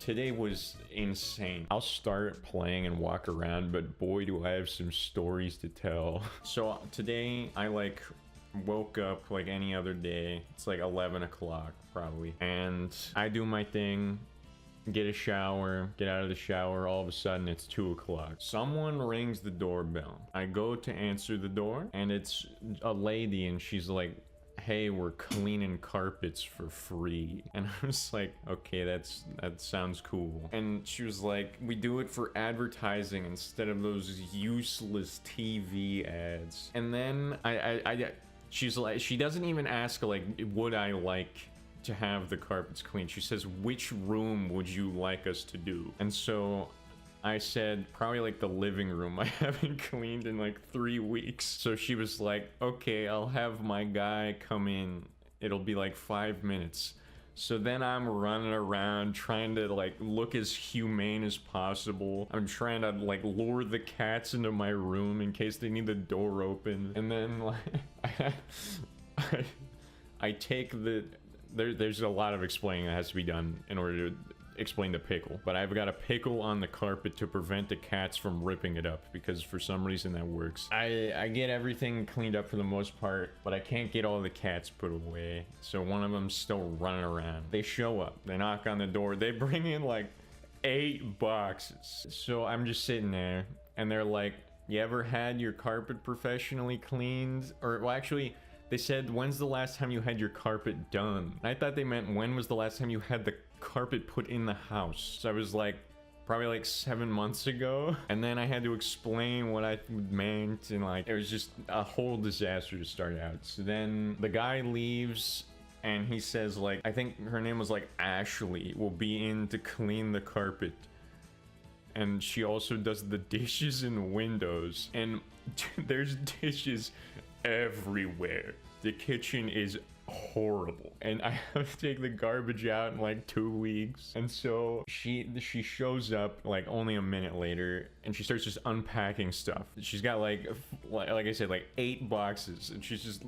Today was insane. I'll start playing and walk around, but boy, do I have some stories to tell. So today I woke up like any other day. It's like 11 o'clock probably. And I do my thing, get a shower, get out of the shower. All of a sudden it's 2 o'clock. Someone rings the doorbell. I go to answer the door and it's a lady and she's like, "Hey, we're cleaning carpets for free." And I was like, okay, that sounds cool. And she was like, "We do it for advertising instead of those useless TV ads." And then she's like, she doesn't even ask like, would I like to have the carpets cleaned? She says, "Which room would you like us to do?" And so I said, probably like the living room. I haven't cleaned in like 3 weeks. So she was like, "Okay, I'll have my guy come in. It'll be like 5 minutes." So then I'm running around trying to like look as humane as possible. I'm trying to like lure the cats into my room in case they need the door open. And then like I take there's a lot of explaining that has to be done in order to explain the pickle, but I've got a pickle on the carpet to prevent the cats from ripping it up because for some reason that works. I get everything cleaned up for the most part, but I can't get all the cats put away, so one of them's still running around. They show up, they knock on the door, they bring in like 8 boxes. So I'm just sitting there and they're like, "You ever had your carpet professionally cleaned?" Or well, actually they said, "When's the last time you had your carpet done?" And I thought they meant, when was the last time you had the carpet put in the house? So I was like, probably like 7 months ago. And then I had to explain what I meant, and like, it was just a whole disaster to start out. So then the guy leaves and he says like, I think her name was like Ashley, will be in to clean the carpet. And she also does the dishes and the windows. And there's dishes everywhere. The kitchen is horrible. And I have to take the garbage out in like 2 weeks. And so she shows up like only a minute later and she starts just unpacking stuff. She's got like I said, like 8 boxes and she's just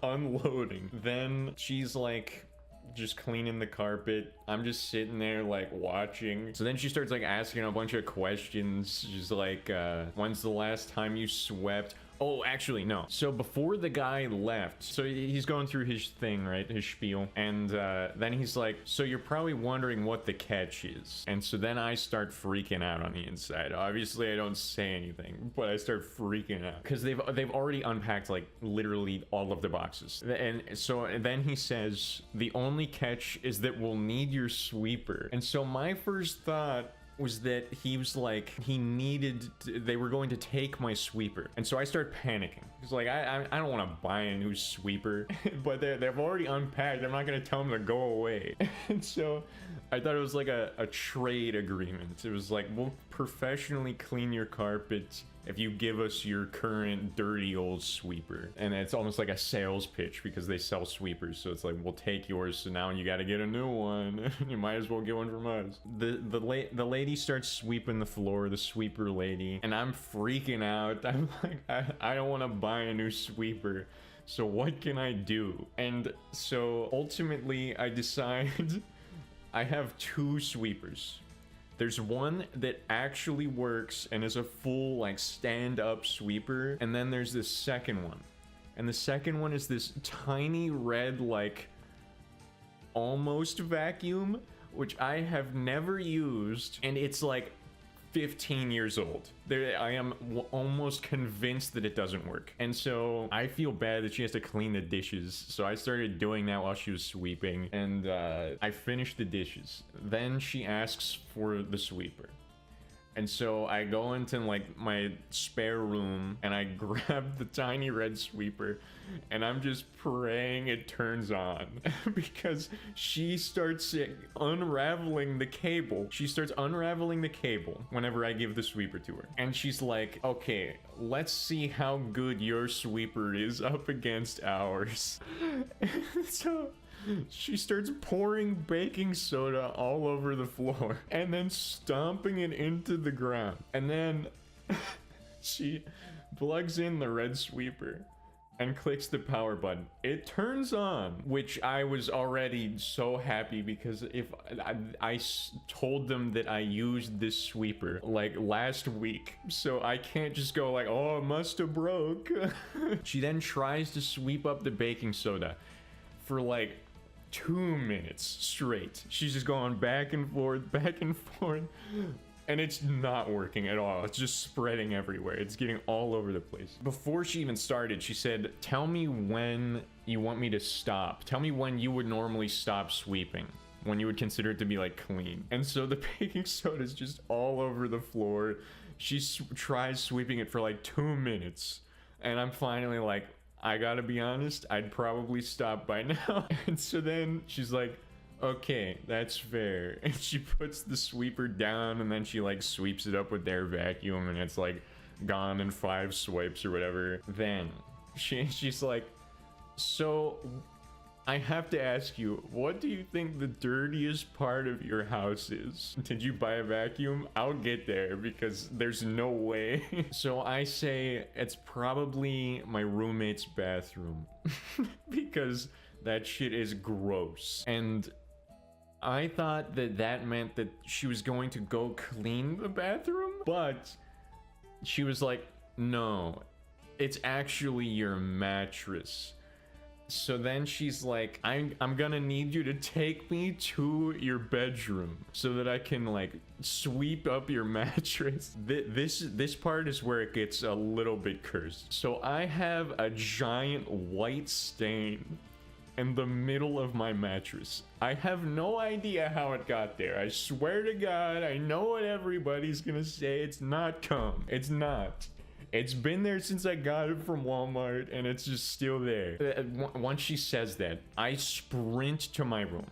unloading. Then she's like just cleaning the carpet. I'm just sitting there like watching. So then she starts like asking a bunch of questions. She's like, "When's the last time you swept?" Oh, actually, no. So before the guy left, so he's going through his thing, right? His spiel. And then he's like, "So you're probably wondering what the catch is." And so then I start freaking out on the inside. Obviously, I don't say anything, but I start freaking out. Because they've already unpacked, like, literally all of the boxes. And so then he says, "The only catch is that we'll need your sweeper." And so my first thought was that he was like, they were going to take my sweeper. And so I start panicking. He's like, I don't want to buy a new sweeper, but they've already unpacked. I'm not going to tell them to go away. And so I thought it was like a trade agreement. It was like, "We'll professionally clean your carpet if you give us your current dirty old sweeper." And it's almost like a sales pitch because they sell sweepers. So it's like, "We'll take yours, so now you got to get a new one." You might as well get one from us. The lady starts sweeping the floor, the sweeper lady, and I'm freaking out. I'm like, I don't want to buy a new sweeper. So what can I do? And so ultimately I decide I have 2 sweepers. There's one that actually works and is a full like stand-up sweeper, and then there's this second one. And the second one is this tiny red like almost vacuum, which I have never used, and it's like 15 years old. I am almost convinced that it doesn't work. And so I feel bad that she has to clean the dishes. So I started doing that while she was sweeping, and I finished the dishes. Then she asks for the sweeper. And so I go into like my spare room and I grab the tiny red sweeper and I'm just praying it turns on because she starts unraveling the cable. She starts unraveling the cable whenever I give the sweeper to her. And she's like, "Okay, let's see how good your sweeper is up against ours." So she starts pouring baking soda all over the floor and then stomping it into the ground. And then she plugs in the red sweeper and clicks the power button. It turns on, which I was already so happy because if I told them that I used this sweeper like last week, so I can't just go like, oh, it must have broke. She then tries to sweep up the baking soda for like 2 minutes straight. She's just going back and forth, and it's not working at all. It's just spreading everywhere. It's getting all over the place. Before she even started, she said, tell me when you want me to stop. Tell me when you would normally stop sweeping, when you would consider it to be like clean. And so the baking soda is just all over the floor. She tries sweeping it for like 2 minutes, and I'm finally like, I gotta be honest, I'd probably stop by now. And so then she's like, okay, that's fair. And she puts the sweeper down, and then she like sweeps it up with their vacuum, and it's like gone in 5 swipes or whatever. Then she's like, so I have to ask you, what do you think the dirtiest part of your house is? Did you buy a vacuum? I'll get there because there's no way. So I say it's probably my roommate's bathroom because that shit is gross. And I thought that that meant that she was going to go clean the bathroom, but she was like, no, it's actually your mattress. So then she's like, I'm gonna need you to take me to your bedroom so that I can like sweep up your mattress. This part is where it gets a little bit cursed. So I have a giant white stain in the middle of my mattress. I have no idea how it got there. I swear to God, I know what everybody's gonna say. It's not cum. It's not. It's been there since I got it from Walmart, and it's just still there. Once she says that, I sprint to my room.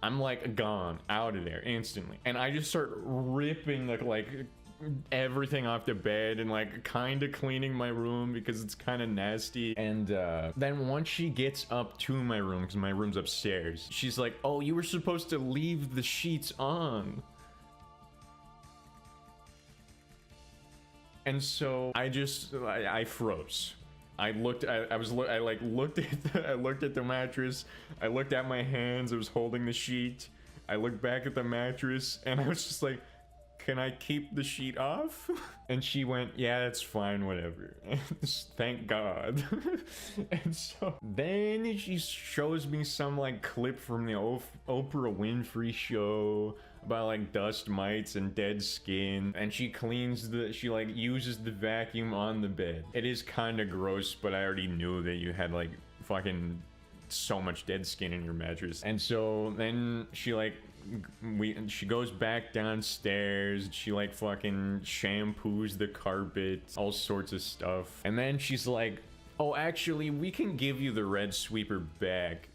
I'm like gone, out of there instantly. And I just start ripping like everything off the bed and like kind of cleaning my room because it's kind of nasty. And then once she gets up to my room, because my room's upstairs, she's like, oh, you were supposed to leave the sheets on. And so I froze. I looked at the mattress. I looked at my hands. I was holding the sheet. I looked back at the mattress, and I was just like, can I keep the sheet off? And she went, yeah, that's fine, whatever. Thank God. And so then she shows me some like clip from the Oprah Winfrey show about like dust mites and dead skin, and she like uses the vacuum on the bed. It is kind of gross, but I already knew that you had like fucking so much dead skin in your mattress. And so then she like she goes back downstairs, she like fucking shampoos the carpet, all sorts of stuff, and then she's like, oh, actually we can give you the red sweeper back.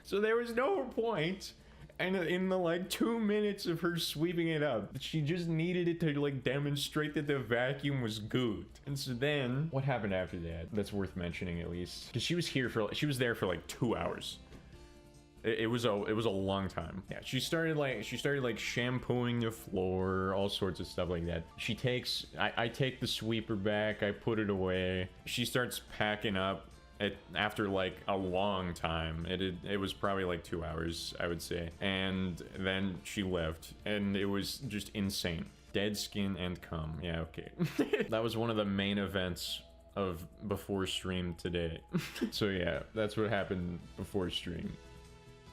So there was no point. And in the like 2 minutes of her sweeping it up, she just needed it to like demonstrate that the vacuum was good. And so then what happened after that? That's worth mentioning at least, because she was there for like 2 hours. It was a long time. Yeah, she started like shampooing the floor, all sorts of stuff like that. I take the sweeper back, I put it away. She starts packing up. After like a long time. It was probably like 2 hours, I would say. And then she left, and it was just insane. Dead skin and cum. Yeah, okay. That was one of the main events of before stream today. So yeah, that's what happened before stream.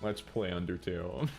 Let's play Undertale.